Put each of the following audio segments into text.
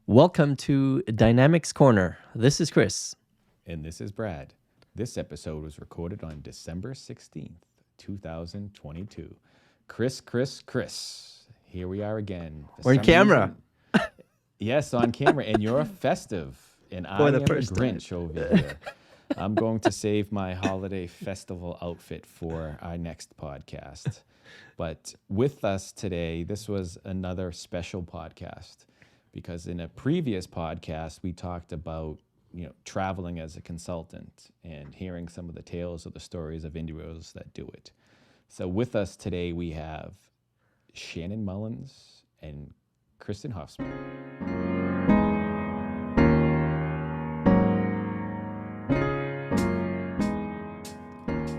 Welcome to Dynamics Corner. This is Kris. And this is Brad. This episode was recorded on December 16th, 2022. Chris. Here we are again. We're on camera. Yes, on camera. And you're festive. And I am the Grinch over here. I'm going to save my holiday festival outfit for our next podcast. But with us today, this was another special podcast because in a previous podcast, we talked about traveling as a consultant and hearing some of the tales of the stories of individuals that do it. So with us today, we have Shannon Mullins and Kristen Hosman.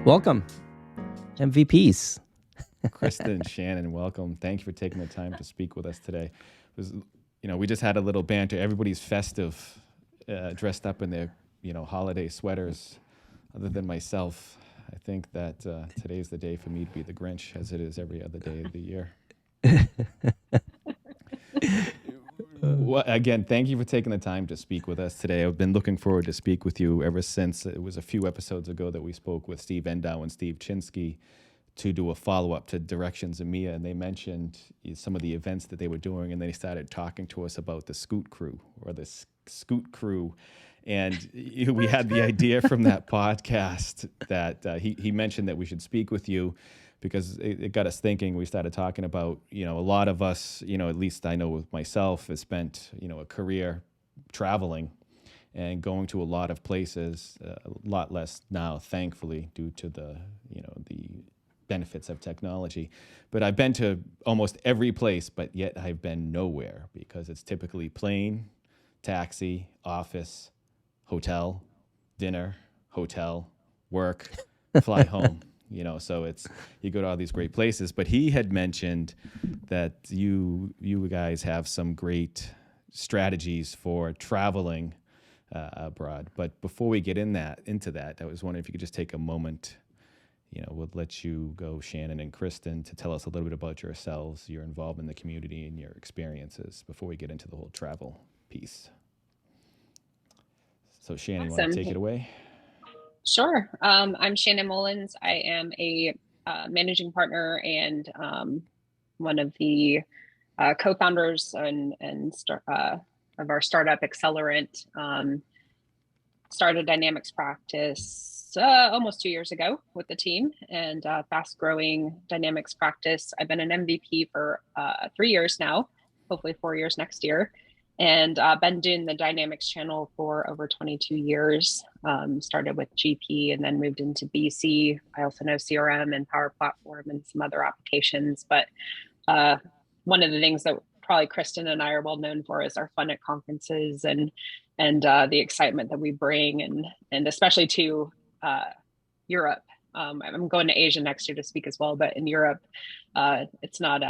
Welcome, MVPs. Kristen and Shannon, welcome. Thank you for taking the time to speak with us today. We just had a little banter. Everybody's festive, dressed up in their, holiday sweaters. Other than myself, I think that today's the day for me to be the Grinch, as it is every other day of the year. Well, again, thank you for taking the time to speak with us today. I've been looking forward to speak with you ever since it was a few episodes ago that we spoke with Steve Endow and Steve Chinskey to do a follow-up to Directions EMEA, and they mentioned some of the events that they were doing, and they started talking to us about the Scoot Crew, and we had the idea from that podcast that he mentioned that we should speak with you because it got us thinking. We started talking about, a lot of us, at least I know with myself, has spent, a career traveling and going to a lot of places, a lot less now, thankfully, due to the benefits of technology. But I've been to almost every place, but yet I've been nowhere because it's typically plane, taxi, office, hotel, dinner, hotel, work, fly home. So you go to all these great places. But he had mentioned that you guys have some great strategies for traveling abroad. But before we get into that, I was wondering if you could just take a moment. We'll let you go, Shannon and Kristen, to tell us a little bit about yourselves, your involvement in the community, and your experiences before we get into the whole travel piece. So, Shannon, Awesome. You want to take it away? Sure. I'm Shannon Mullins. I am a managing partner and one of the co-founders of our startup Accelerant. Started Dynamics practice almost 2 years ago with the team, and fast-growing Dynamics practice. I've been an MVP for 3 years now, hopefully 4 years next year. And been doing the Dynamics channel for over 22 years. Started with GP and then moved into BC. I also know CRM and Power Platform and some other applications. But one of the things that probably Kristen and I are well known for is our fun at conferences and the excitement that we bring, and especially to Europe. I'm going to Asia next year to speak as well, but in Europe, it's not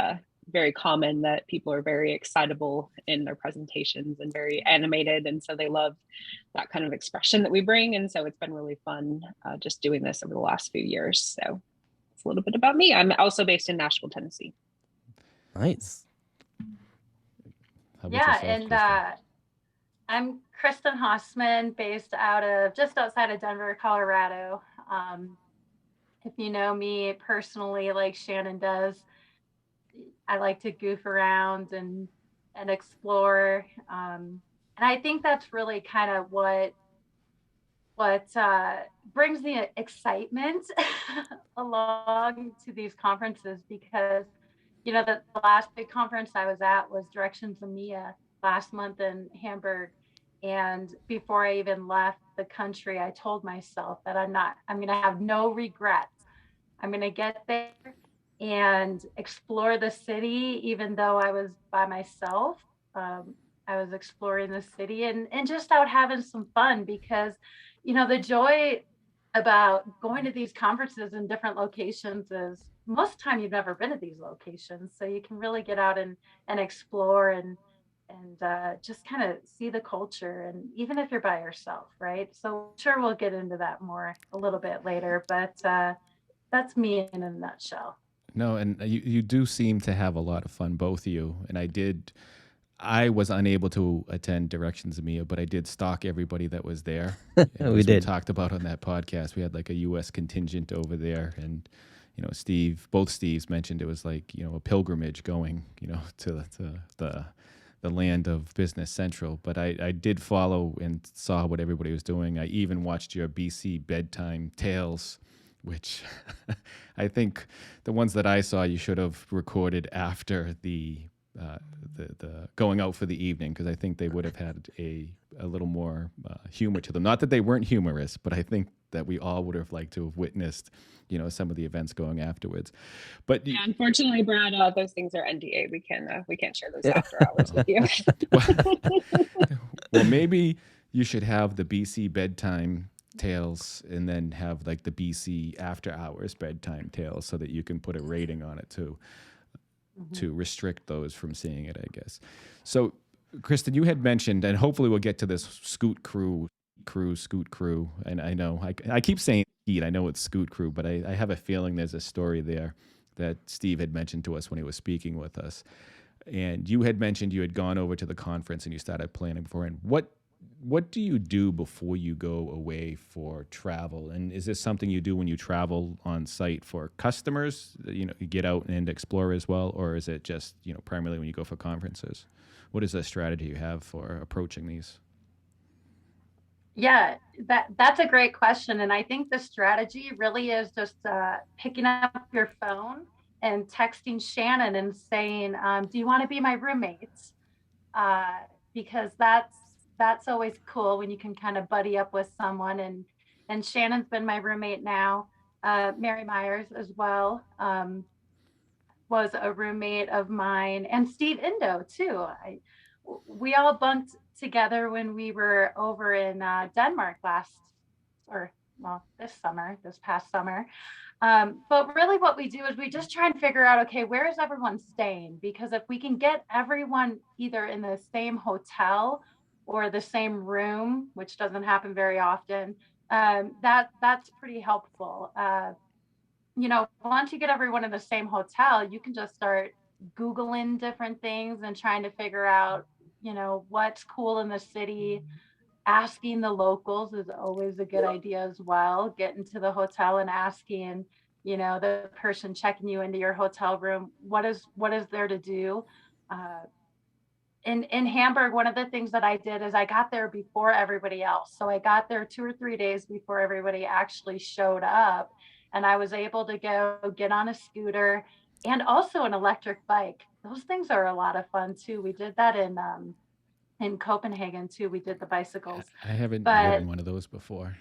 very common that people are very excitable in their presentations and very animated. And so they love that kind of expression that we bring. And so it's been really fun just doing this over the last few years. So it's a little bit about me. I'm also based in Nashville, Tennessee. Nice. Yeah, and I'm Kristen Hosman, based just outside of Denver, Colorado. If you know me personally, like Shannon does, I like to goof around and explore. And I think that's really kind of what brings the excitement along to these conferences, because, the last big conference I was at was Directions EMEA last month in Hamburg. And before I even left the country, I told myself that I'm going to have no regrets. I'm going to get there and explore the city, even though I was by myself. I was exploring the city and just out having some fun, because, the joy about going to these conferences in different locations is most of the time you've never been to these locations. So you can really get out and explore and just kind of see the culture, and even if you're by yourself, right? So sure, we'll get into that more a little bit later, but that's me in a nutshell. No, and you do seem to have a lot of fun, both of you. And I did I was unable to attend Directions EMEA, but I did stalk everybody that was there. And We as did. talked about on that podcast, we had like a U.S. contingent over there, and both Steves mentioned it was like a pilgrimage going to the land of Business Central. But I did follow and saw what everybody was doing. I even watched your BC bedtime tales, which I think the ones that I saw you should have recorded after the going out for the evening, because I think they would have had a little more humor to them. Not that they weren't humorous, but I think that we all would have liked to have witnessed some of the events going afterwards. But Yeah, unfortunately, Brad, those things are NDA. We can't share those after hours with you. well, maybe you should have the BC bedtime tales and then have like the BC after hours bedtime tales, so that you can put a rating on it too, to restrict those from seeing it, I guess. So, Kristen, you had mentioned, and hopefully we'll get to this Scoot Crew, and I know I keep saying Skeet, I know it's Scoot Crew, but I have a feeling there's a story there that Steve had mentioned to us when he was speaking with us. And you had mentioned you had gone over to the conference and you started planning beforehand. What do you do before you go away for travel? And is this something you do when you travel on site for customers, you get out and explore as well? Or is it just, primarily when you go for conferences? What is the strategy you have for approaching these? Yeah, that's a great question. And I think the strategy really is just picking up your phone and texting Shannon and saying, do you want to be my roommates? Because that's always cool when you can kind of buddy up with someone. And Shannon's been my roommate now. Mary Myers as well was a roommate of mine, and Steve Endow too. We all bunked together when we were over in Denmark this past summer. But really what we do is we just try and figure out, okay, where is everyone staying? Because if we can get everyone either in the same hotel or the same room, which doesn't happen very often, that's pretty helpful. Once you get everyone in the same hotel, you can just start Googling different things and trying to figure out, what's cool in the city. Asking the locals is always a good idea as well. Getting to the hotel and asking, the person checking you into your hotel room, what is there to do? In Hamburg, one of the things that I did is I got there before everybody else. So I got there 2 or 3 days before everybody actually showed up. And I was able to go get on a scooter and also an electric bike. Those things are a lot of fun too. We did that in Copenhagen too. We did the bicycles. I haven't ridden one of those before.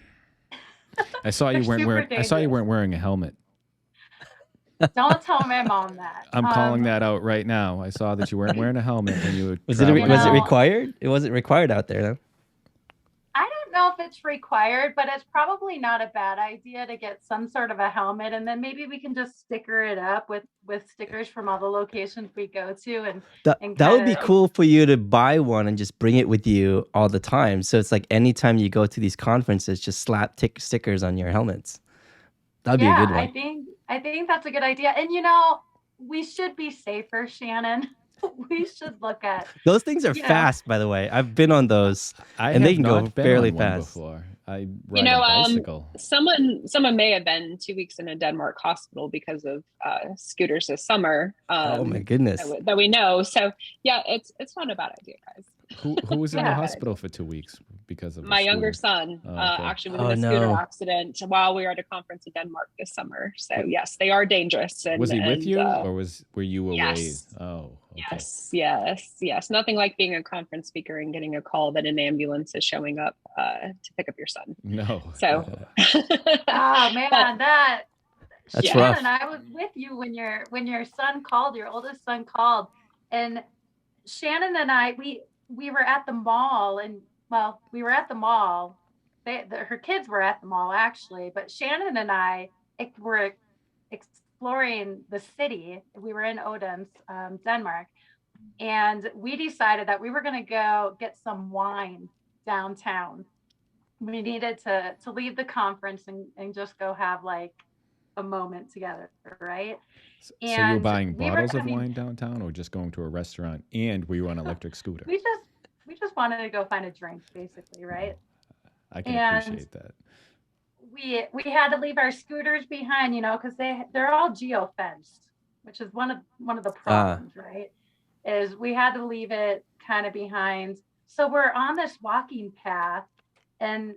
I saw you weren't wearing a helmet. Don't tell my mom that. I'm calling that out right now. I saw that you weren't wearing a helmet when you would. Was it required? It wasn't required out there, though. I don't know if it's required, but it's probably not a bad idea to get some sort of a helmet, and then maybe we can just sticker it up with stickers from all the locations we go to. And that would be cool for you to buy one and just bring it with you all the time. So it's like anytime you go to these conferences, just slap stickers on your helmets. That'd be a good one. I think that's a good idea. And we should be safer, Shannon. We should look at those things are fast, by the way. I've been on those, and they can go fairly fast. Before. I ride a bicycle. Someone may have been 2 weeks in a Denmark hospital because of scooters this summer. Oh my goodness, that we know. So yeah, it's not a bad idea, guys. Who was in the hospital for 2 weeks because of my younger son? Actually was in a scooter accident while we were at a conference in Denmark this summer. So yes, they are dangerous. And, was he with you, or were you away? Yes. Oh, okay. Yes. Nothing like being a conference speaker and getting a call that an ambulance is showing up to pick up your son. No. So. Oh man, that's rough. And I was with you when your son called, your oldest son called, and Shannon and I we were at the mall, and we were at the mall. Her kids were at the mall actually, but Shannon and I were exploring the city. We were in Odense, Denmark, and we decided that we were going to go get some wine downtown. We needed to leave the conference and just go have like a moment together, right? So you were And buying we were bottles of having wine downtown, or just going to a restaurant, and were you on an electric scooter? we just wanted to go find a drink, basically, right? I can And appreciate that. we had to leave our scooters behind, because they're all geo fenced, which is one of the Ah, problems, right? Is we had to leave it kind of behind. So we're on this walking path and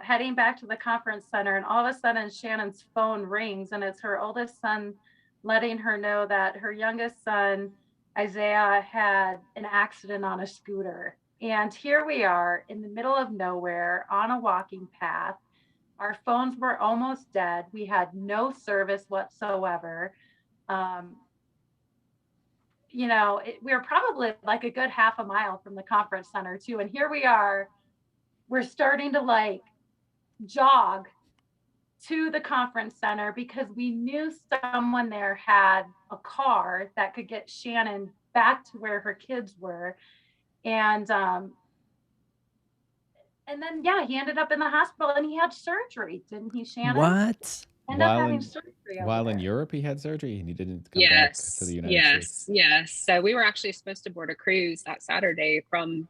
heading back to the conference center, and all of a sudden Shannon's phone rings, and it's her oldest son letting her know that her youngest son Isaiah had an accident on a scooter. And here we are in the middle of nowhere on a walking path. Our phones were almost dead. We had no service whatsoever. um, we were probably like a good half a mile from the conference center too, and here we are, we're starting to like jog to the conference center because we knew someone there had a car that could get Shannon back to where her kids were. And then, yeah, he ended up in the hospital and he had surgery, didn't he, Shannon? what? Ended up While having in surgery over while in there. Europe, he had surgery, and he didn't come back to the Yes, United States. yes, yes. So we were actually supposed to board a cruise that Saturday from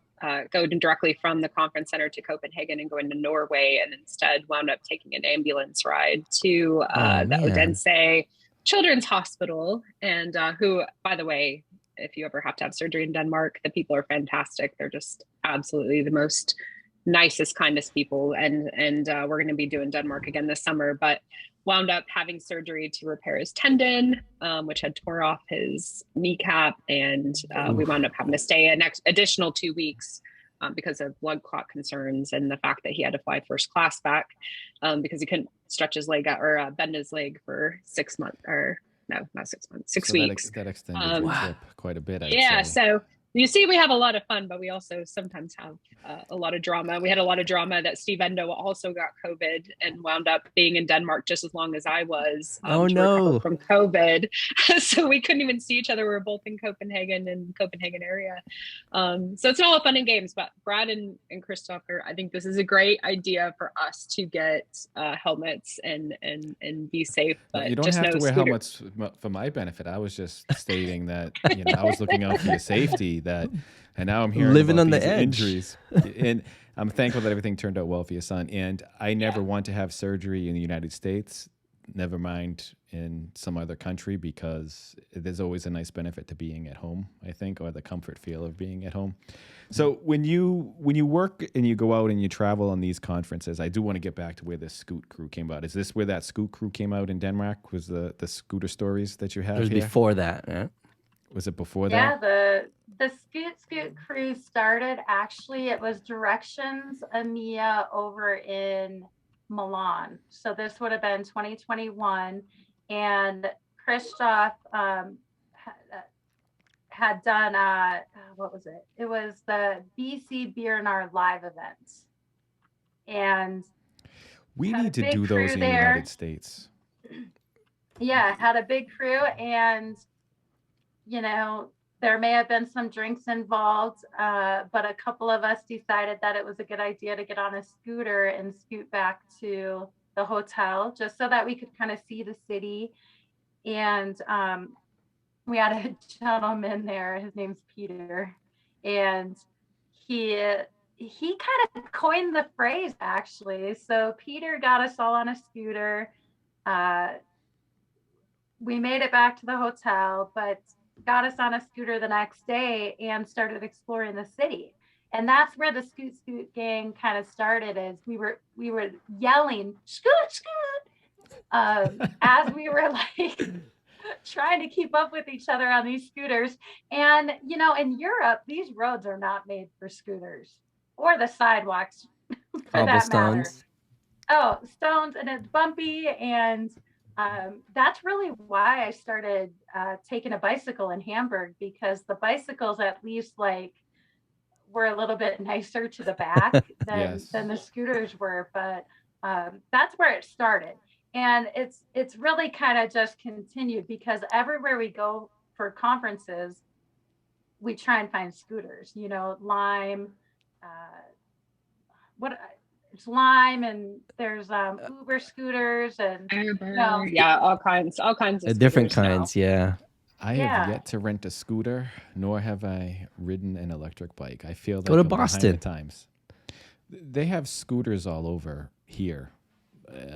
go directly from the conference center to Copenhagen and go into Norway, and instead wound up taking an ambulance ride to Oh the man. Odense Children's Hospital. And who, by the way, if you ever have to have surgery in Denmark, the people are fantastic. They're just absolutely the most nicest, kindest people. And we're going to be doing Denmark again this summer, but wound up having surgery to repair his tendon, which had tore off his kneecap. And we wound up having to stay an additional 2 weeks because of blood clot concerns and the fact that he had to fly first class back because he couldn't stretch his leg out or bend his leg for 6 months, or no, not 6 months, 6 weeks. That extended your Wow. trip quite a bit, I'd Yeah. say. So you see, we have a lot of fun, but we also sometimes have a lot of drama. We had a lot of drama that Steve Endow also got COVID and wound up being in Denmark just as long as I was Oh to recover no. from COVID. So we couldn't even see each other. We were both in Copenhagen and Copenhagen area. So it's all fun and games. But Brad and Christopher, I think this is a great idea for us to get helmets and be safe. But You don't just have no to wear scooter. helmets for my benefit. I was just stating that I was looking out for your safety. And now I'm hearing Living about on the these edge. injuries, and I'm thankful that everything turned out well for your son. And I never want to have surgery in the United States, never mind in some other country, because there's always a nice benefit to being at home, I think, or the comfort feel of being at home. So when you work and you go out and you travel on these conferences, I do want to get back to where the Scoot crew came out. Is this where that Scoot crew came out in Denmark? Was the scooter stories that you have It was here? before that, yeah? Was it before Yeah, that? the Scoot crew started, actually, it was Directions EMEA over in Milan. So this would have been 2021. And Christoph had done, what was it? It was the BC Beer and Our Live event. And We had a need to big do crew those in the there. United States. Yeah, had a big crew, and there may have been some drinks involved, but a couple of us decided that it was a good idea to get on a scooter and scoot back to the hotel just so that we could kind of see the city. And we had a gentleman there, his name's Peter, and he kind of coined the phrase, actually. So Peter got us all on a scooter. We made it back to the hotel, but got us on a scooter the next day and started exploring the city. And that's where the Scoot Scoot gang kind of started. Is we were yelling "Scoot Scoot" as we were like trying to keep up with each other on these scooters. And in Europe, these roads are not made for scooters, or the sidewalks for that matter. Cobblestones. Oh, stones, and it's bumpy. And that's really why I started taking a bicycle in Hamburg, because the bicycles at least were a little bit nicer to the back Yes. than the scooters were. But that's where it started. And it's really kind of just continued, because everywhere we go for conferences, we try and find scooters, Lime, what it's Lime, and there's Uber scooters, and yeah, all kinds of Different scooters now. kinds, yeah. I have yet to rent a scooter, nor have I ridden an electric bike. I feel like Go to I'm behind Boston. the times. They have scooters all over here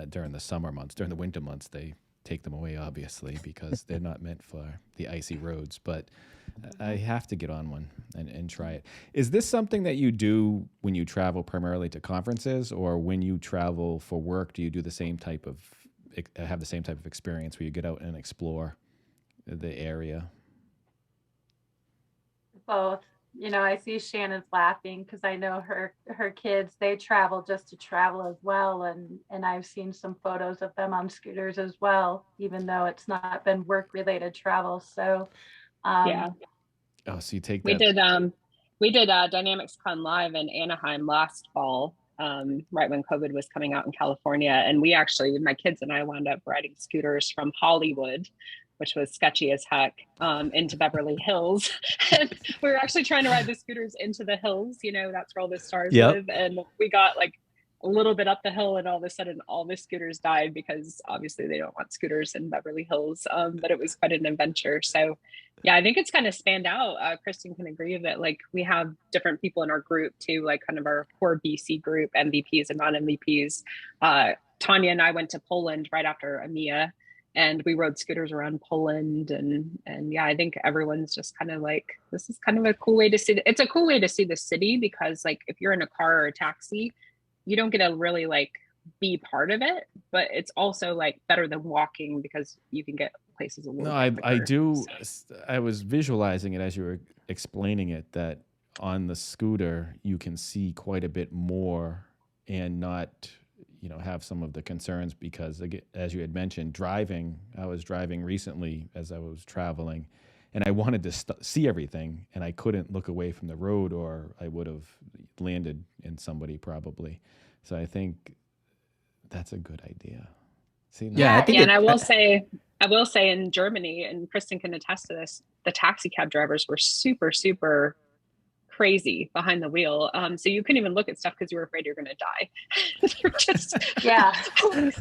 during the summer months. During the winter months, they take them away, obviously, because they're not meant for the icy roads. But I have to get on one and try it. Is this something that you do when you travel primarily to conferences, or when you travel for work? Do you do the same type of experience where you get out and explore the area? Both. I see Shannon's laughing because I know her kids, they travel just to travel as well, and I've seen some photos of them on scooters as well, even though it's not been work related travel. So yeah. Oh, so you take that. We did Dynamics Con Live in Anaheim last fall, right when COVID was coming out in California, and we actually, my kids and I, wound up riding scooters from Hollywood, which was sketchy as heck, into Beverly Hills. And we were actually trying to ride the scooters into the hills. That's where all the stars live. And we got like a little bit up the hill, and all of a sudden all the scooters died, because obviously they don't want scooters in Beverly Hills. But it was quite an adventure. So yeah, I think it's kind of spanned out. Kristen can agree that like we have different people in our group too, like kind of our core BC group, MVPs and non-MVPs. Tanya and I went to Poland right after EMEA, and we rode scooters around Poland, and yeah, I think everyone's just kind of like, this is kind of a cool way to see. It's a cool way to see the city, because like if you're in a car or a taxi, you don't get to really like be part of it, but it's also like better than walking, because you can get places a little bit quicker. I do. I was visualizing it as you were explaining it, that on the scooter you can see quite a bit more and not have some of the concerns, because as you had mentioned, I was driving recently as I was traveling, and I wanted to see everything, and I couldn't look away from the road, or I would have landed in somebody probably. So I think that's a good idea. See, I think and I will say in Germany, and Kristen can attest to this, the taxi cab drivers were super, super crazy behind the wheel. So you couldn't even look at stuff because you were afraid you're going to die. You're just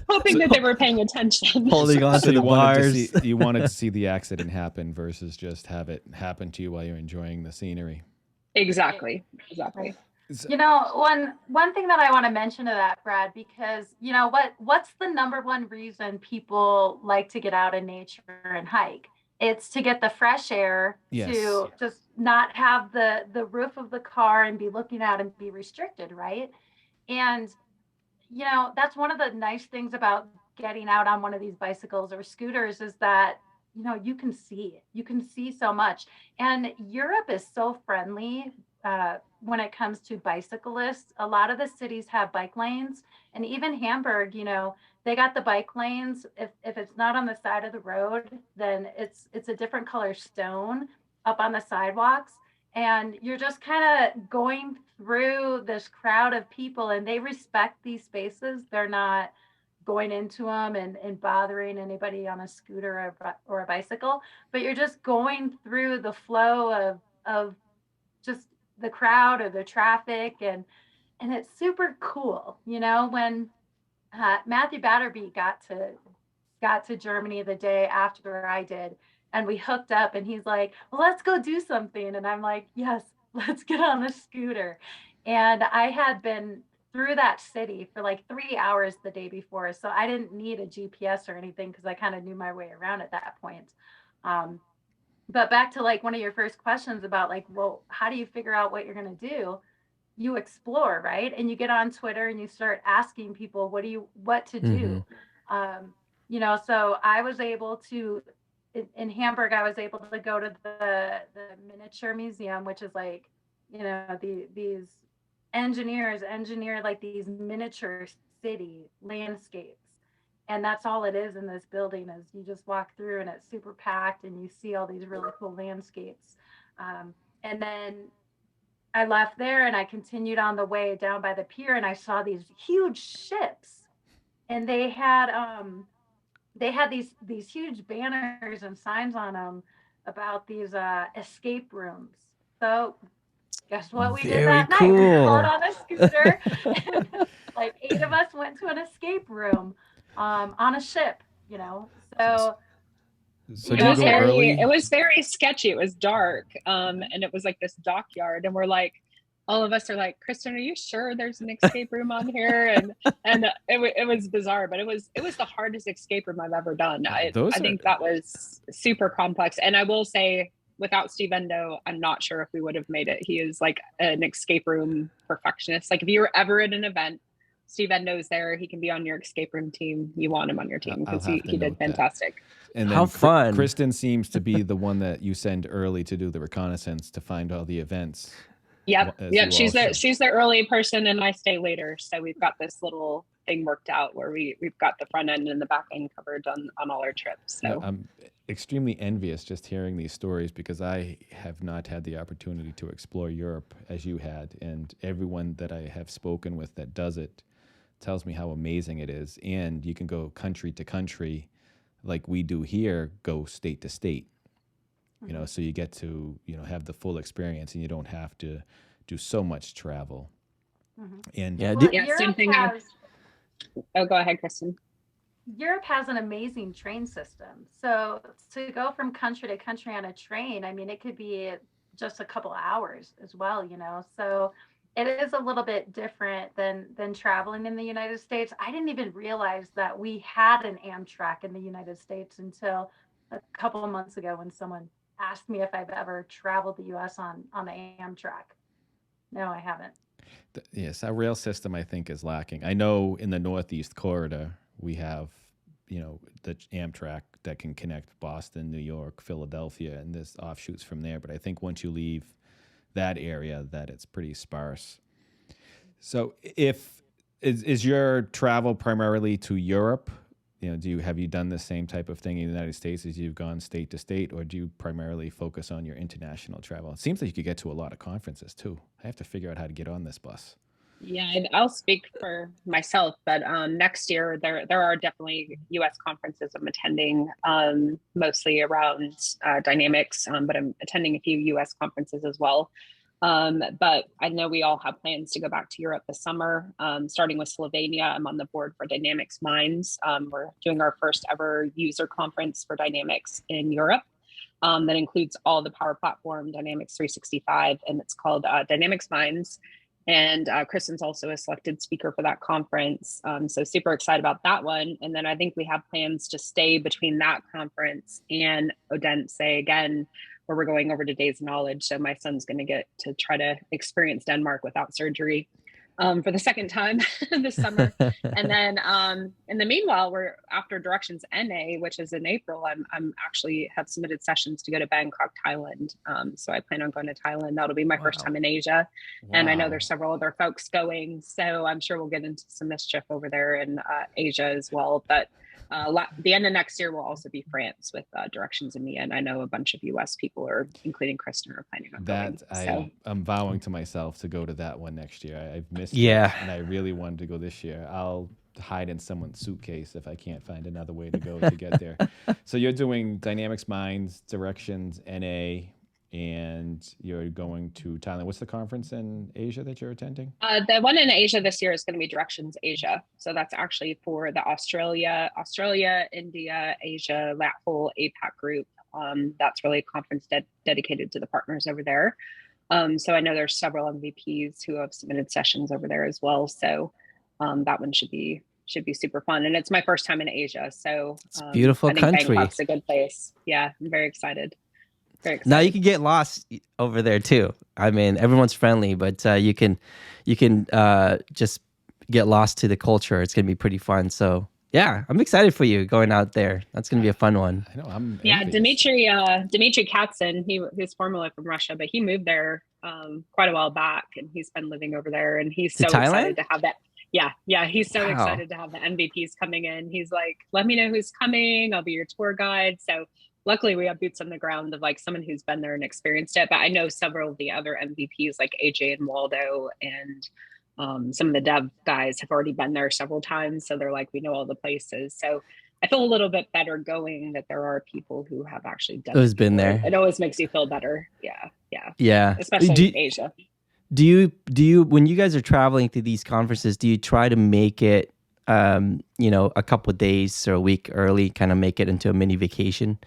hoping that they were paying attention. Holding on to the bars. You wanted to see the accident happen versus just have it happen to you while you're enjoying the scenery. Exactly. One thing that I want to mention to that, Brad, because what's the number one reason people like to get out in nature and hike? It's to get the fresh air, to just not have the roof of the car and be looking out and be restricted, right? And that's one of the nice things about getting out on one of these bicycles or scooters, is that you can see so much. And Europe is so friendly when it comes to bicyclists. A lot of the cities have bike lanes, and even Hamburg, they got the bike lanes. If it's not on the side of the road, then it's a different color stone up on the sidewalks, and you're just kind of going through this crowd of people, and they respect these spaces. They're not going into them and bothering anybody on a scooter or a bicycle, but you're just going through the flow of just the crowd or the traffic, and it's super cool. When Matthew Batterby got to Germany the day after I did, and we hooked up, and he's like, well, let's go do something, and I'm like, yes, let's get on the scooter. And I had been through that city for like 3 hours the day before, so I didn't need a GPS or anything, because I kind of knew my way around at that point. But back to like one of your first questions about like, well, how do you figure out what you're going to do? You explore, right? And you get on Twitter and you start asking people, what to do? So I was able to, in Hamburg, I was able to go to the miniature museum, which is like, these engineers engineer like these miniature city landscapes. And that's all it is in this building, is you just walk through and it's super packed and you see all these really cool landscapes. And then I left there and I continued on the way down by the pier, and I saw these huge ships, and they had these huge banners and signs on them about these escape rooms. So guess what we did that night? We got on a scooter. like 8 of us went to an escape room on a ship, So So do you go early? It was very sketchy. It was dark, and it was like this dockyard, and we're like, all of us are like, Kristen, are you sure there's an escape room on here? And it was bizarre, but it was the hardest escape room I've ever done. I think that was super complex. And I will say, without Steve Endow, I'm not sure if we would have made it. He is like an escape room perfectionist. Like if you were ever at an event, Steve Endow's there. He can be on your escape room team. You want him on your team because he did fantastic. And then how fun! Kristen seems to be the one that you send early to do the reconnaissance to find all the events. Yep. She's the early person, and I stay later. So we've got this little thing worked out where we've got the front end and the back end covered on all our trips. So I'm extremely envious just hearing these stories because I have not had the opportunity to explore Europe as you had, and everyone that I have spoken with that does it tells me how amazing it is. And you can go country to country like we do here, go state to state. So you get to, have the full experience and you don't have to do so much travel. And same thing. Oh, go ahead, Kristen. Europe has an amazing train system. So to go from country to country on a train, I mean, it could be just a couple hours as well, So it is a little bit different than traveling in the United States. I didn't even realize that we had an Amtrak in the United States until a couple of months ago when someone asked me if I've ever traveled the U.S. on the Amtrak. No, I haven't. Yes, our rail system, I think, is lacking. I know in the Northeast Corridor, we have, the Amtrak that can connect Boston, New York, Philadelphia, and there's offshoots from there. But I think once you leave that area, that it's pretty sparse. So is your travel primarily to Europe? Have you done the same type of thing in the United States as you've gone state to state, or do you primarily focus on your international travel? It seems like you could get to a lot of conferences too. I have to figure out how to get on this bus. Yeah, I'll speak for myself, but next year there are definitely U.S. conferences I'm attending, mostly around dynamics, but I'm attending a few U.S. conferences as well. But I know we all have plans to go back to Europe this summer, starting with Slovenia. I'm on the board for Dynamics Minds. We're doing our first ever user conference for Dynamics in Europe. That includes all the Power Platform, Dynamics 365, and it's called Dynamics Minds. And Kristen's also a selected speaker for that conference. So super excited about that one. And then I think we have plans to stay between that conference and Odense again, where we're going over to Days of Knowledge. So my son's going to get to try to experience Denmark without surgery for the second time this summer. And then in the meanwhile, we're after Directions EMEA, which is in April. I'm actually have submitted sessions to go to Bangkok, Thailand. So I plan on going to Thailand. That'll be my first time in Asia. Wow. And I know there's several other folks going. So I'm sure we'll get into some mischief over there in Asia as well. But the end of next year will also be France with Directions EMEA, and I know a bunch of U.S. people including Kristen, are planning on going. So. I'm vowing to myself to go to that one next year. I've missed it, and I really wanted to go this year. I'll hide in someone's suitcase if I can't find another way to go to get there. So you're doing Dynamics Minds, Directions NA, and you're going to Thailand. What's the conference in Asia that you're attending? The one in Asia this year is going to be Directions Asia. So that's actually for the Australia, India, Asia, that whole APAC group. That's really a conference dedicated to the partners over there. So I know there's several MVPs who have submitted sessions over there as well. So that one should be super fun. And it's my first time in Asia. So it's a beautiful country. Bangkok's a good place. Yeah, I'm very excited. Now you can get lost over there too. I mean, everyone's friendly, but you can just get lost to the culture. It's gonna be pretty fun. So yeah, I'm excited for you going out there. That's gonna be a fun one. I know. I'm Dmitry Katzin. He's formerly from Russia, but he moved there quite a while back, and he's been living over there. And he's so excited to have that. Yeah, he's so excited to have the MVPs coming in. He's like, let me know who's coming. I'll be your tour guide. So. Luckily, we have boots on the ground of like someone who's been there and experienced it. But I know several of the other MVPs like AJ and Waldo and some of the dev guys have already been there several times. So they're like, we know all the places. So I feel a little bit better going that there are people who have actually done it. Who's been there. It always makes you feel better. Yeah. Especially in Asia. Do you when you guys are traveling to these conferences, do you try to make it a couple of days or a week early, kind of make it into a mini vacation?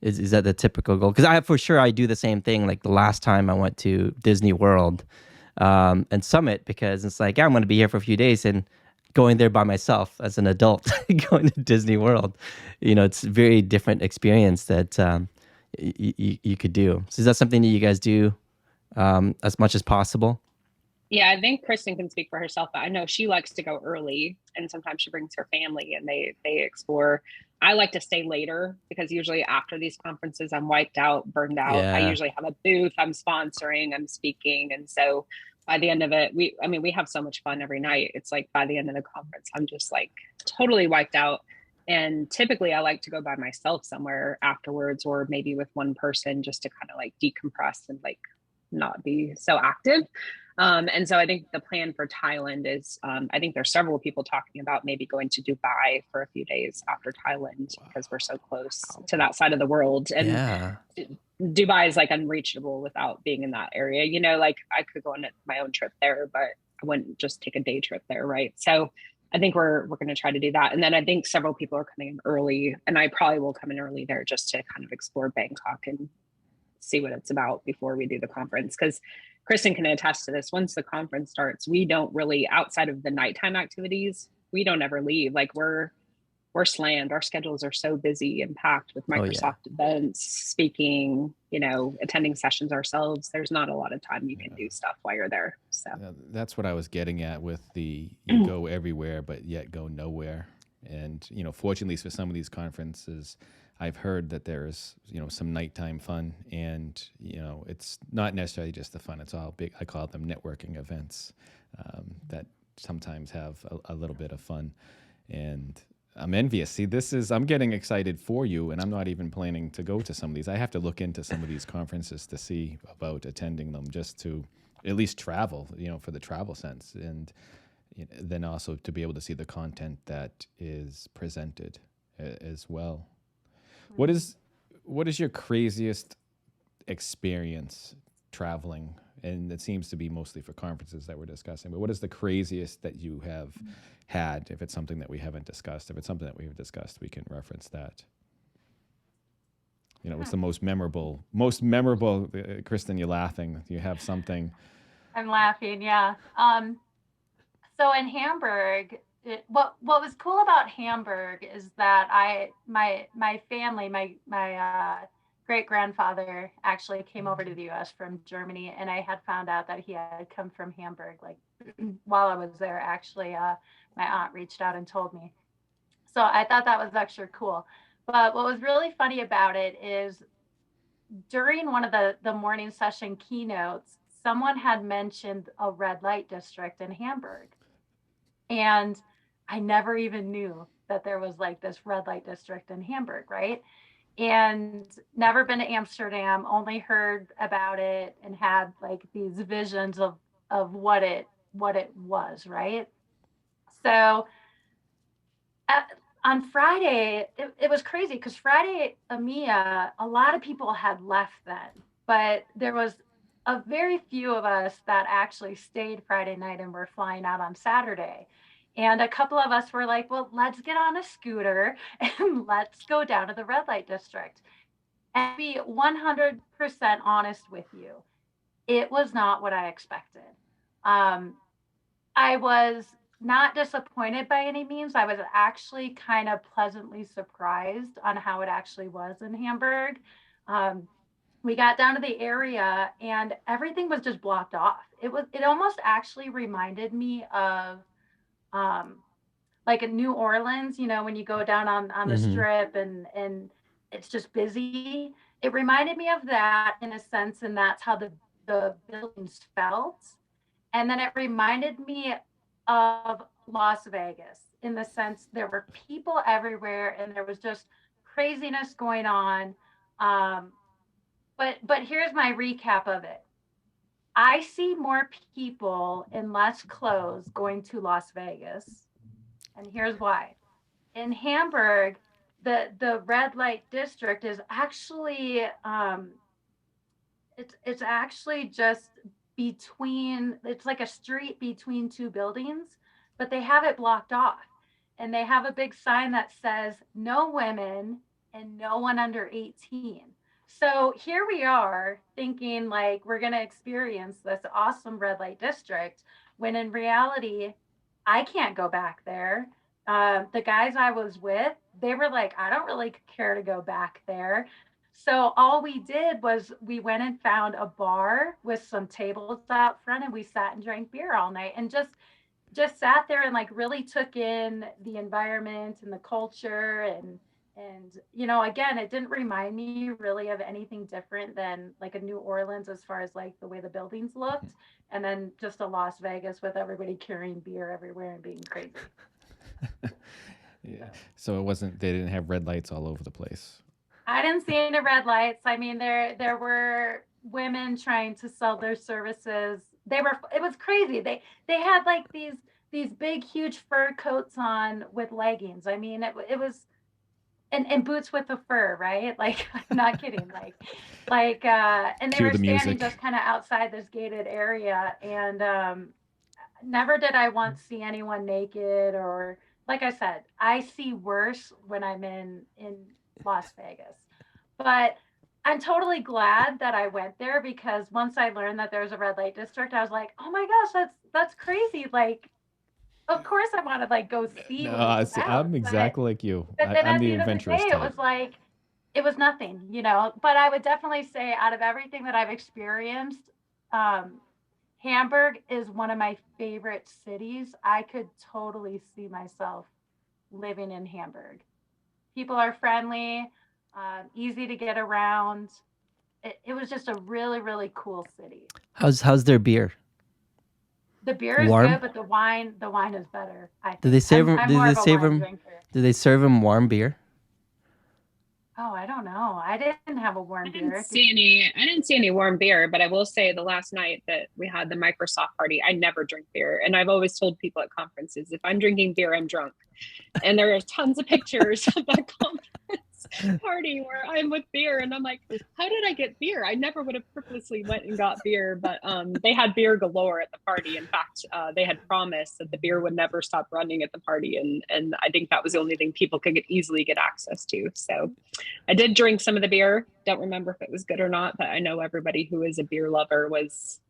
Is that the typical goal? Because I do the same thing. Like the last time I went to Disney World and Summit, because it's like, yeah, I'm going to be here for a few days, and going there by myself as an adult, going to Disney World, it's a very different experience that you could do. So is that something that you guys do as much as possible? Yeah, I think Kristen can speak for herself, but I know she likes to go early, and sometimes she brings her family and they explore. I like to stay later because usually after these conferences, I'm wiped out, burned out. I Yeah. usually have a booth, I'm sponsoring, I'm speaking, and so by the end of it, we have so much fun every night. It's like by the end of the conference, I'm just like totally wiped out. And typically, I like to go by myself somewhere afterwards, or maybe with one person, just to kind of like decompress and like not be so active. And so I think the plan for Thailand is, I think there's several people talking about maybe going to Dubai for a few days after Thailand because we're so close to that side of the world. And Yeah. Dubai is like unreachable without being in that area. Like I could go on my own trip there, but I wouldn't just take a day trip there, right? So I think we're going to try to do that. And then I think several people are coming in early, and I probably will come in early there just to kind of explore Bangkok and see what it's about before we do the conference. Because Kristen can attest to this. Once the conference starts, we don't really, outside of the nighttime activities, we don't ever leave. Like we're slammed. Our schedules are so busy and packed with Oh yeah. Microsoft events, speaking, attending sessions ourselves. There's not a lot of time you can do stuff while you're there. So That's what I was getting at with you go everywhere, but yet go nowhere. And, fortunately for some of these conferences, I've heard that there's, some nighttime fun, and, it's not necessarily just the fun. It's all big. I call them networking events that sometimes have a little bit of fun. And I'm envious. See, I'm getting excited for you, and I'm not even planning to go to some of these. I have to look into some of these conferences to see about attending them, just to at least travel, for the travel sense. And then also to be able to see the content that is presented as well. What is your craziest experience traveling? And it seems to be mostly for conferences that we're discussing, but what is the craziest that you have had? If it's something that we haven't discussed, if it's something that we've discussed, we can reference that. What's the most memorable, Kristen, you're laughing. You have something. I'm laughing, yeah. So in Hamburg, what was cool about Hamburg is that my family, my great grandfather actually came over to the U.S. from Germany, and I had found out that he had come from Hamburg. Like while I was there, actually, my aunt reached out and told me. So I thought that was extra cool. But what was really funny about it is during one of the morning session keynotes, someone had mentioned a red light district in Hamburg. And I never even knew that there was like this red light district in Hamburg, right? And never been to Amsterdam, only heard about it and had like these visions of what it was, right? So on Friday, it was crazy because Friday EMEA, a lot of people had left then, but there was a very few of us that actually stayed Friday night and were flying out on Saturday. And a couple of us were like, well, let's get on a scooter and let's go down to the red light district. And be 100% honest with you, it was not what I expected. I was not disappointed by any means. I was actually kind of pleasantly surprised on how it actually was in Hamburg. We got down to the area and everything was just blocked off. It almost actually reminded me of like in New Orleans, when you go down on the Mm-hmm. strip and it's just busy. It reminded me of that in a sense, and that's how the buildings felt. And then it reminded me of Las Vegas in the sense there were people everywhere and there was just craziness going on. But here's my recap of it. I see more people in less clothes going to Las Vegas. And here's why. In Hamburg, the red light district is actually it's actually just it's like a street between two buildings, but they have it blocked off. And they have a big sign that says no women and no one under 18. So here we are thinking like we're going to experience this awesome red light district, when in reality, I can't go back there. The guys I was with, they were like, I don't really care to go back there. So all we did was we went and found a bar with some tables out front, and we sat and drank beer all night and just sat there and like really took in the environment and the culture. And again, it didn't remind me really of anything different than like a New Orleans as far as like the way the buildings looked, and then just a Las Vegas with everybody carrying beer everywhere and being crazy. Yeah. So they didn't have red lights all over the place. I didn't see any red lights. I mean, there were women trying to sell their services. It was crazy. They had like these big, huge fur coats on with leggings. I mean, it was, and boots with the fur, right? Like, I'm not kidding. And they Cue were the standing music. just kind of outside this gated area. And never did I once see anyone naked, or like I said, I see worse when I'm in Las Vegas. But I'm totally glad that I went there, because once I learned that there's a red light district, I was like, oh my gosh, that's crazy. Like, of course I want to like go see No, what it's about. I'm exactly like you. But then I'm at the the end of the adventurous day, type. it was like, it was nothing, But I would definitely say, out of everything that I've experienced, Hamburg is one of my favorite cities. I could totally see myself living in Hamburg. People are friendly, easy to get around. It was just a really, really cool city. How's their beer? The beer is Warm? good, but the wine is better. I think. Do they serve them? I'm Do more they of a serve wine them? drinker. Do they serve them warm beer? Oh, I don't know. I didn't have a warm I beer. didn't see any warm beer, but I will say the last night that we had the Microsoft party, I never drink beer. And I've always told people at conferences, if I'm drinking beer, I'm drunk. And there are tons of pictures of that conference party where I'm with beer, and I'm like, how did I get beer? I never would have purposely went and got beer, but they had beer galore at the party. In fact, they had promised that the beer would never stop running at the party, and I think that was the only thing people could easily get access to. So I did drink some of the beer. Don't remember if it was good or not, but I know everybody who is a beer lover was,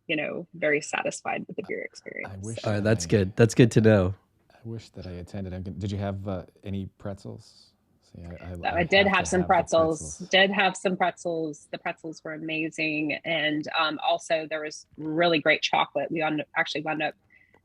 very satisfied with the beer experience. I wish. All right, that's good. That's good to know. I wish that I attended. Did you have any pretzels? See, I did have some pretzels. Did have some pretzels. The pretzels were amazing, and also there was really great chocolate. We actually wound up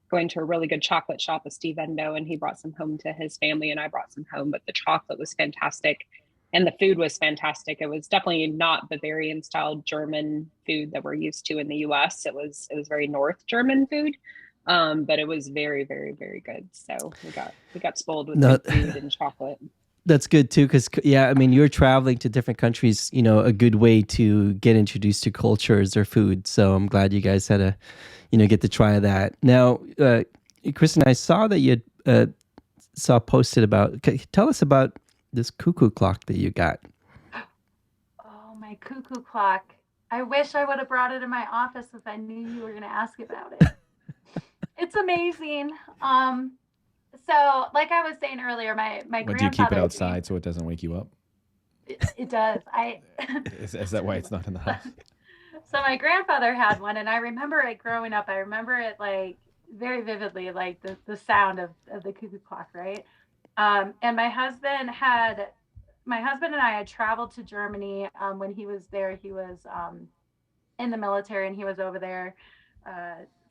going to a really good chocolate shop with Steve Endow, and he brought some home to his family, and I brought some home. But the chocolate was fantastic, and the food was fantastic. It was definitely not Bavarian style German food that we're used to in the U.S. It was very North German food. But it was very, very, very good. So we got spoiled with good food and chocolate. That's good too, because I mean, you're traveling to different countries. A good way to get introduced to cultures or food. So I'm glad you guys had to, get to try that. Now, Kristen, I saw that you saw posted about. Tell us about this cuckoo clock that you got. Oh, my cuckoo clock! I wish I would have brought it in my office if I knew you were going to ask about it. It's amazing. So like I was saying earlier, my grandfather. Do you keep it outside so it doesn't wake you up? It does. Is that why it's not in the house? So my grandfather had one, and I remember it growing up. I remember it like very vividly, like the sound of the cuckoo clock, right? And my husband and I had traveled to Germany when he was there. He was in the military, and he was over there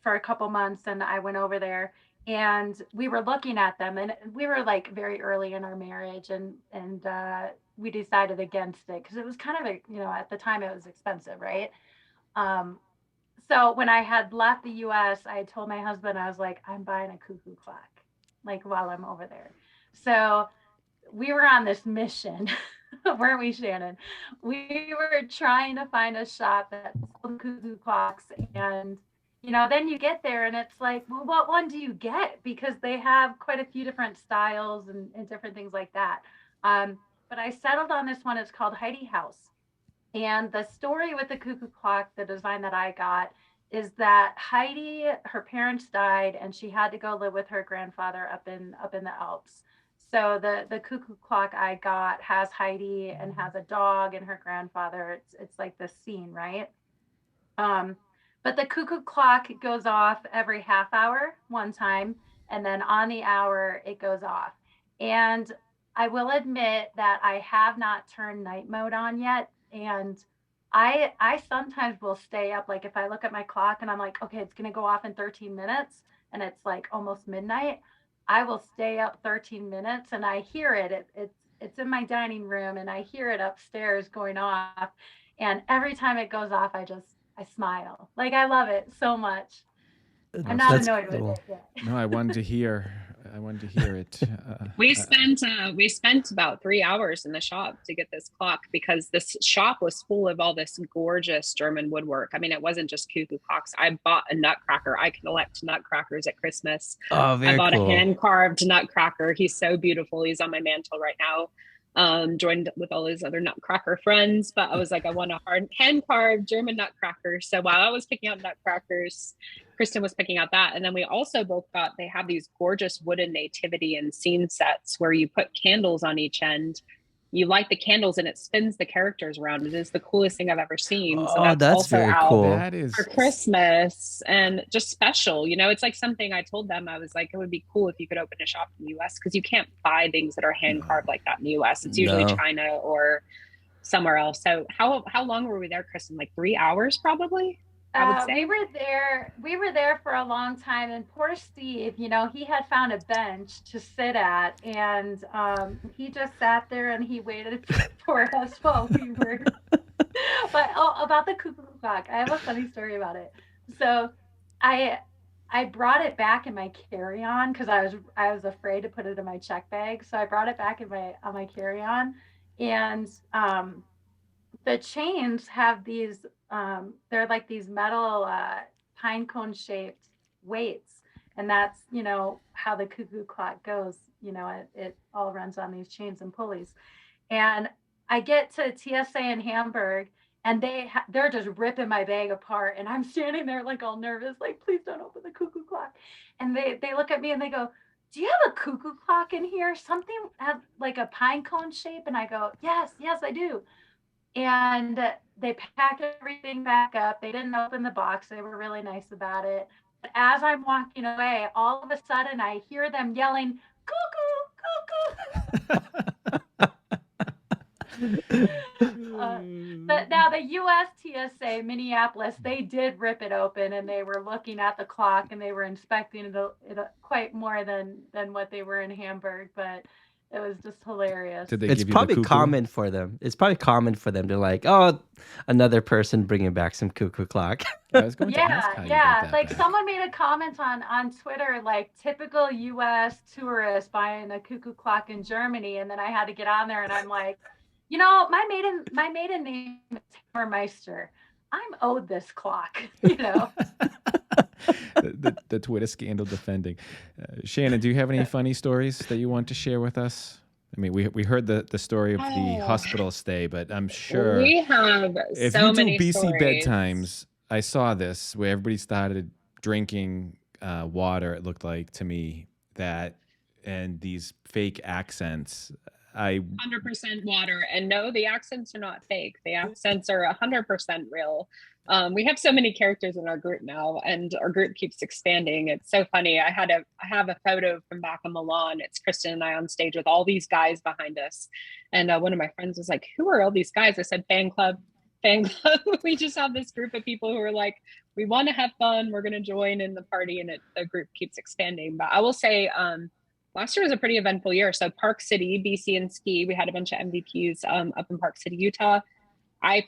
for a couple months, and I went over there, and we were looking at them, and we were like very early in our marriage, and we decided against it because it was kind of at the time it was expensive, right? So when I had left the US, I had told my husband, I was like, I'm buying a cuckoo clock, like while I'm over there. So we were on this mission, weren't we, Shannon? We were trying to find a shop that sold cuckoo clocks, and then you get there and it's like, well, what one do you get? Because they have quite a few different styles and different things like that. But I settled on this one. It's called Heidi House. And the story with the cuckoo clock, the design that I got, is that Heidi, her parents died, and she had to go live with her grandfather up in the Alps. So the cuckoo clock I got has Heidi and has a dog and her grandfather. It's like the scene, right? But the cuckoo clock goes off every half hour one time, and then on the hour it goes off. And I will admit that I have not turned night mode on yet. And I sometimes will stay up, like if I look at my clock and I'm like, okay, it's gonna go off in 13 minutes and it's like almost midnight, I will stay up 13 minutes and I hear it. It's in my dining room and I hear it upstairs going off. And every time it goes off, I smile. Like I love it so much. I'm not That's annoyed cool. with it yet. No, I wanted to hear it. We spent about 3 hours in the shop to get this clock because this shop was full of all this gorgeous German woodwork. I mean, it wasn't just cuckoo clocks. I bought a nutcracker. I collect nutcrackers at Christmas. Oh, very I bought cool. a hand carved nutcracker. He's so beautiful. He's on my mantle right now. Joined with all his other nutcracker friends, but I was like, I want a hand carved German nutcracker. So while I was picking out nutcrackers, Kristen was picking out that. And then we also both they have these gorgeous wooden nativity and scene sets where you put candles on each end. You light the candles and it spins the characters around. It is the coolest thing I've ever seen. So Oh, that's also very out cool. That is for Christmas and just special. You know, it's like something I told them. I was like, it would be cool if you could open a shop in the US because you can't buy things that are hand carved like that in the US. It's usually No. China or somewhere else. So how long were we there, Kristen? Like 3 hours probably? I would say. We were there for a long time, and poor Steve, you know, he had found a bench to sit at, and he just sat there and he waited for us while we were. But about the cuckoo clock, I have a funny story about it. So, I brought it back in my carry-on because I was afraid to put it in my check bag, so I brought it back in my carry-on, and the chains have these they're like these metal pine cone shaped weights, and that's, you know, how the cuckoo clock goes. You know, it all runs on these chains and pulleys. And I get to TSA in Hamburg and they're just ripping my bag apart, and I'm standing there like all nervous, like, please don't open the cuckoo clock. And they look at me and they go, do you have a cuckoo clock in here, something like a pine cone shape? And I go, yes I do. And they packed everything back up. They didn't open the box. They were really nice about it. But as I'm walking away, all of a sudden I hear them yelling, cuckoo, cuckoo. Now the US TSA Minneapolis, they did rip it open and they were looking at the clock and they were inspecting it quite more than what they were in Hamburg, but it was just hilarious. Did they It's give you the probably cuckoo? common for them. It's probably common for them to like, oh, another person bringing back some cuckoo clock. I was going to ask how you got that like back. someone made a comment on Twitter, like typical US tourist buying a cuckoo clock in Germany, and then I had to get on there and I'm like, you know, my maiden name is Hammermeister. I'm owed this clock, you know. the Twitter scandal defending. Shannon, do you have any funny stories that you want to share with us? I mean, we heard the story of the hospital stay, but I'm sure we have if so you do many BC stories. bedtimes, I saw this where everybody started drinking water. It looked like to me that, and these fake accents. 100% water, and no, the accents are not fake. The accents are 100% real. We have so many characters in our group now, and our group keeps expanding. It's so funny. I have a photo from back in Milan. It's Kristen and I on stage with all these guys behind us, and one of my friends was like, "Who are all these guys?" I said, "Fan club." We just have this group of people who are like, we want to have fun. We're going to join in the party, and the group keeps expanding. But I will say, last year was a pretty eventful year. So Park City, BC and ski, we had a bunch of MVPs up in Park City, Utah. I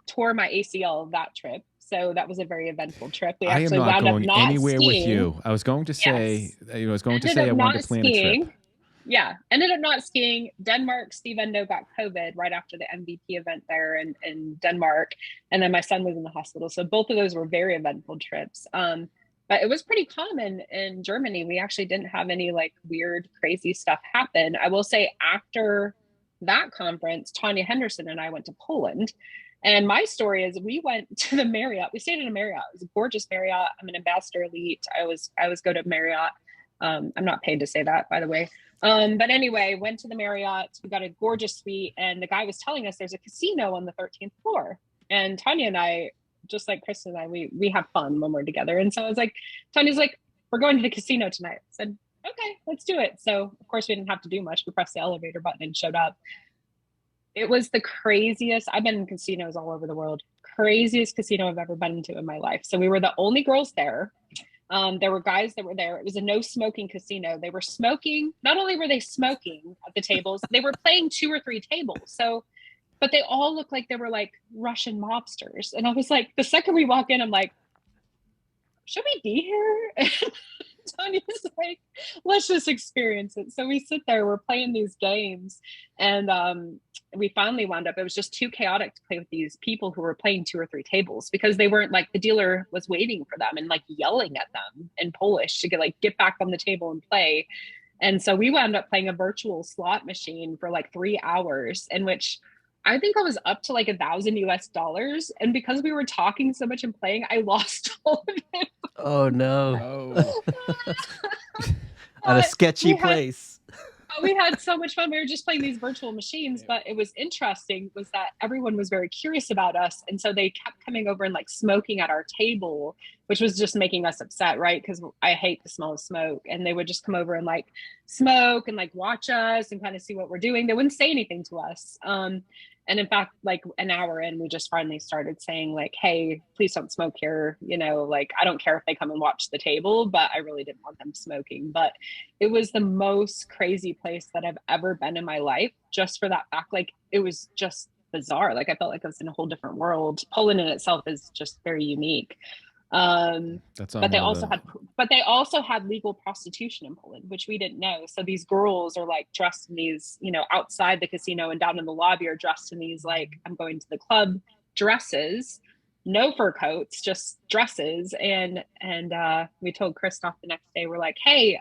tore my ACL that trip. So that was a very eventful trip. We I am actually not wound going up not anywhere skiing. with you. I was going to say, Yes. I was going to Ended say I up wanted not to plan skiing. a trip. Yeah, ended up not skiing. Denmark, Steve Endow got COVID right after the MVP event there in Denmark. And then my son was in the hospital. So both of those were very eventful trips. But it was pretty common in Germany. We actually didn't have any like weird, crazy stuff happen. I will say after that conference, Tanya Henderson and I went to Poland. And my story is we went to the Marriott. We stayed in a Marriott. It was a gorgeous Marriott. I'm an ambassador elite. I always go to Marriott. I'm not paid to say that, by the way. But anyway, went to the Marriott. We got a gorgeous suite, and the guy was telling us there's a casino on the 13th floor. And Tanya and I, just like Kristen and I, we have fun when we're together. And so I was like, Tanya's like, we're going to the casino tonight. I said, okay, let's do it. So of course we didn't have to do much. We pressed the elevator button and showed up. It was the craziest. I've been in casinos all over the world. Craziest casino I've ever been into in my life. So we were the only girls there. There were guys that were there. It was a no smoking casino. They were smoking. Not only were they smoking at the tables, they were playing 2 or 3 tables. So, but they all looked like they were like Russian mobsters. And I was like, the second we walk in, I'm like, should we be here? Tanya's like, let's just experience it. So we sit there, we're playing these games, and we finally wound up, it was just too chaotic to play with these people who were playing 2 or 3 tables, because they weren't like, the dealer was waiting for them and like yelling at them in Polish to get back on the table and play. And so we wound up playing a virtual slot machine for like 3 hours, in which I think I was up to like $1,000 US. And because we were talking so much and playing, I lost all of it. Oh no. Oh. At a sketchy place. We had so much fun. We were just playing these virtual machines, but it was interesting was that everyone was very curious about us. And so they kept coming over and like smoking at our table, which was just making us upset, right? Because I hate the smell of smoke. And they would just come over and like smoke and like watch us and kind of see what we're doing. They wouldn't say anything to us. And in fact, like an hour in, we just finally started saying like, hey, please don't smoke here. You know, like, I don't care if they come and watch the table, but I really didn't want them smoking. But it was the most crazy place that I've ever been in my life, just for that fact. Like, it was just bizarre. Like, I felt like I was in a whole different world. Poland in itself is just very unique. That's but they also had legal prostitution in Poland, which we didn't know. So these girls are like dressed in these, you know, outside the casino and down in the lobby are dressed in these, like, I'm going to the club dresses, no fur coats, just dresses. And we told Christoph the next day, we're like, hey,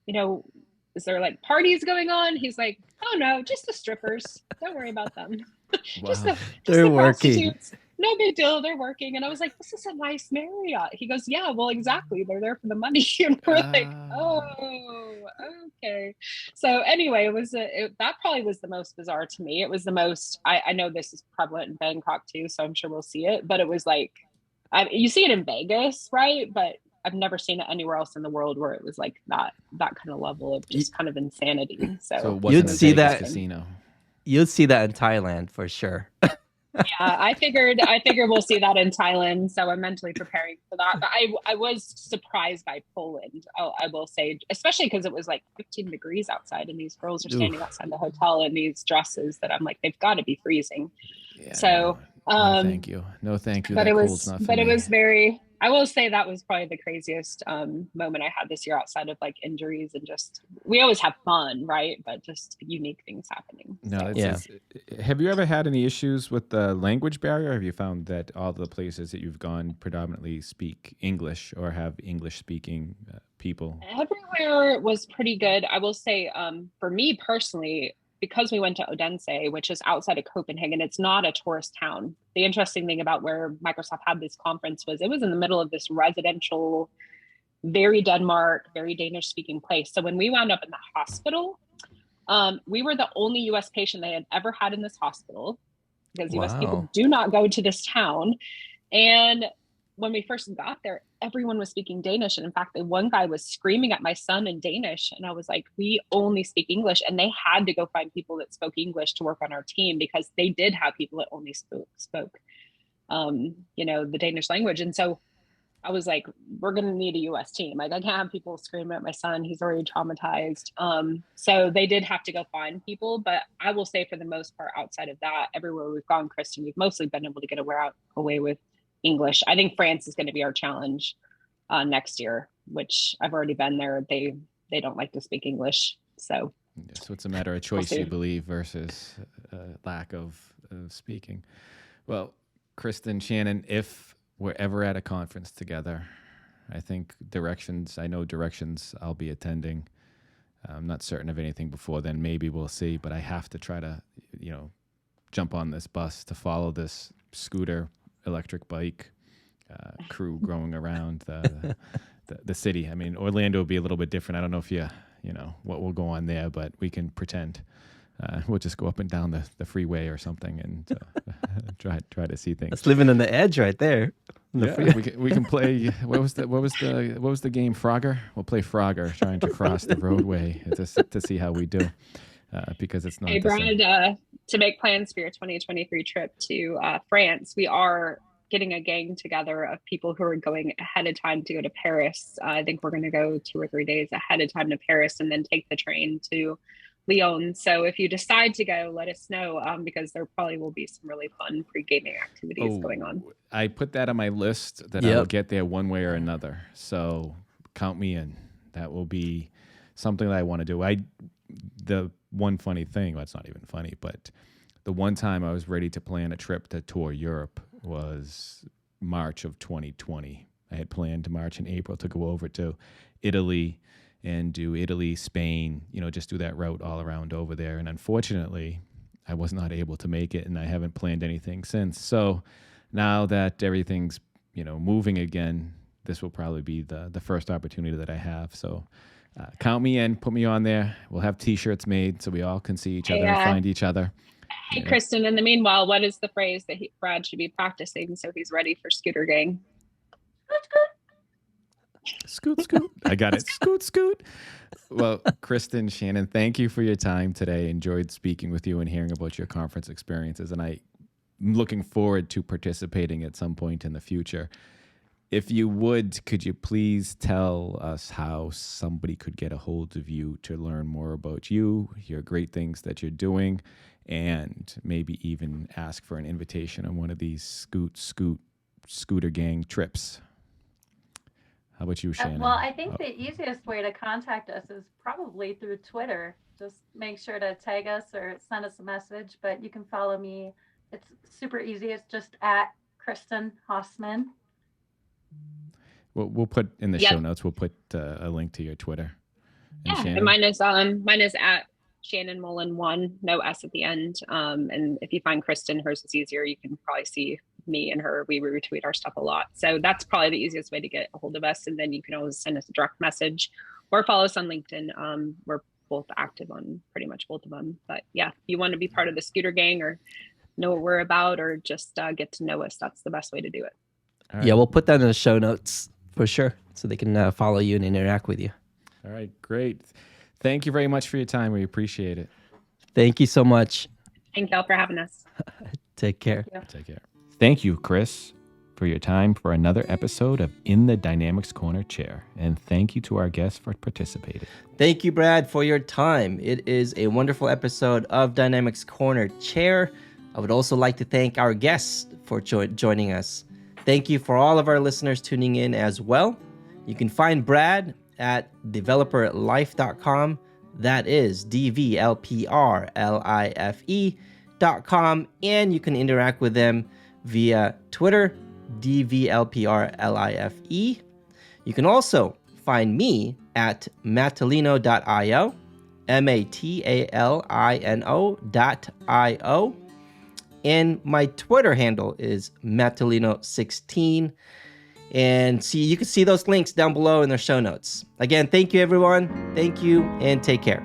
you know, is there like parties going on? He's like, oh no, just the strippers. Don't worry about them. Wow. just They're the working. prostitutes. No big deal. They're working. And I was like, this is a nice Marriott. He goes, yeah, well, exactly. They're there for the money. And we're like, oh, okay. So anyway, that probably was the most bizarre to me. It was the most, I know this is prevalent in Bangkok too, so I'm sure we'll see it, but it was like, you see it in Vegas, right? But I've never seen it anywhere else in the world where it was like that kind of level of just kind of insanity. So it wasn't You'd a see Vegas that casino. You'd see that in Thailand for sure. Yeah, I figured we'll see that in Thailand. So I'm mentally preparing for that. But I was surprised by Poland. I will say, especially because it was like 15 degrees outside, and these girls are standing outside the hotel in these dresses that I'm like, they've got to be freezing. Yeah, so, no, thank you. No, thank you. But It was very. I will say that was probably the craziest moment I had this year, outside of like injuries and just, we always have fun, right? But just unique things happening. No, so. Have you ever had any issues with the language barrier? Have you found that all the places that you've gone predominantly speak English or have English speaking people? Everywhere was pretty good. I will say, for me personally, because we went to Odense, which is outside of Copenhagen, it's not a tourist town. The interesting thing about where Microsoft had this conference was it was in the middle of this residential, very Denmark, very Danish speaking place. So when we wound up in the hospital, we were the only US patient they had ever had in this hospital, because US people do not go to this town. And when we first got there, everyone was speaking Danish. And in fact, the one guy was screaming at my son in Danish. And I was like, we only speak English. And they had to go find people that spoke English to work on our team, because they did have people that only spoke you know, the Danish language. And so I was like, we're going to need a US team. Like, I can't have people screaming at my son. He's already traumatized. So they did have to go find people. But I will say, for the most part, outside of that, everywhere we've gone, Kristen, we've mostly been able to get away with English. I think France is going to be our challenge next year, which I've already been there. They don't like to speak English. So it's a matter of choice, you believe, versus lack of speaking. Well, Kristen, Shannon, if we're ever at a conference together, I think I know Directions I'll be attending. I'm not certain of anything before then. Maybe we'll see, but I have to try to, jump on this bus to follow this scooter electric bike crew going around the city. I mean, Orlando will be a little bit different. I don't know if you know what will go on there, but we can pretend. We'll just go up and down the freeway or something and try to see things. That's living on the edge right there. We can play. What was the game? Frogger. We'll play Frogger, trying to cross the roadway to see how we do, because it's not. Hey, Brad, to make plans for your 2023 trip to France, we are getting a gang together of people who are going ahead of time to go to Paris. I think we're going to go 2 or 3 days ahead of time to Paris and then take the train to Lyon. So if you decide to go, let us know, because there probably will be some really fun pre-gaming activities going on. I put that on my list that I will get there one way or another. So count me in. That will be something that I want to do. The one funny thing, well, it's not even funny, but the one time I was ready to plan a trip to tour Europe was March of 2020. I had planned to March and April to go over to Italy and do Italy, Spain, just do that route all around over there. And unfortunately, I was not able to make it, and I haven't planned anything since. So now that everything's, moving again, this will probably be the first opportunity that I have. So count me in, put me on there. We'll have T-shirts made so we all can see each other and find each other. Hey, Kristen, in the meanwhile, what is the phrase that Brad should be practicing so he's ready for Scooter Gang? Scoot, scoot. I got it. Scoot, scoot. Well, Kristen, Shannon, thank you for your time today. Enjoyed speaking with you and hearing about your conference experiences. And I'm looking forward to participating at some point in the future. If you would, could you please tell us how somebody could get a hold of you to learn more about you, your great things that you're doing, and maybe even ask for an invitation on one of these Scooter Gang trips? How about you, Shannon? Well, I think the easiest way to contact us is probably through Twitter. Just make sure to tag us or send us a message, but you can follow me. It's super easy. It's just at Kristen Hosman. We'll put in the show notes, we'll put a link to your Twitter. And mine is at Shannon Mullin 1, no S at the end. And if you find Kristen, hers is easier. You can probably see me and her. We retweet our stuff a lot. So that's probably the easiest way to get a hold of us. And then you can always send us a direct message or follow us on LinkedIn. We're both active on pretty much both of them. But yeah, if you want to be part of the Scooter Gang or know what we're about or just get to know us, that's the best way to do it. Right. Yeah, we'll put that in the show notes for sure so they can follow you and interact with you. All right, great. Thank you very much for your time. We appreciate it. Thank you so much. Thank y'all for having us. Take care. Take care. Thank you, Kris, for your time for another episode of In the Dynamics Corner Chair. And thank you to our guests for participating. Thank you, Brad, for your time. It is a wonderful episode of Dynamics Corner Chair. I would also like to thank our guests for joining us. Thank you for all of our listeners tuning in as well. You can find Brad at developerlife.com. That is DVLPRLIFE.com. And you can interact with them via Twitter, DVLPRLIFE. You can also find me at matalino.io, MATALINO.io. And my Twitter handle is Matalino16. And you can see those links down below in the show notes. Again, thank you, everyone. Thank you, and take care.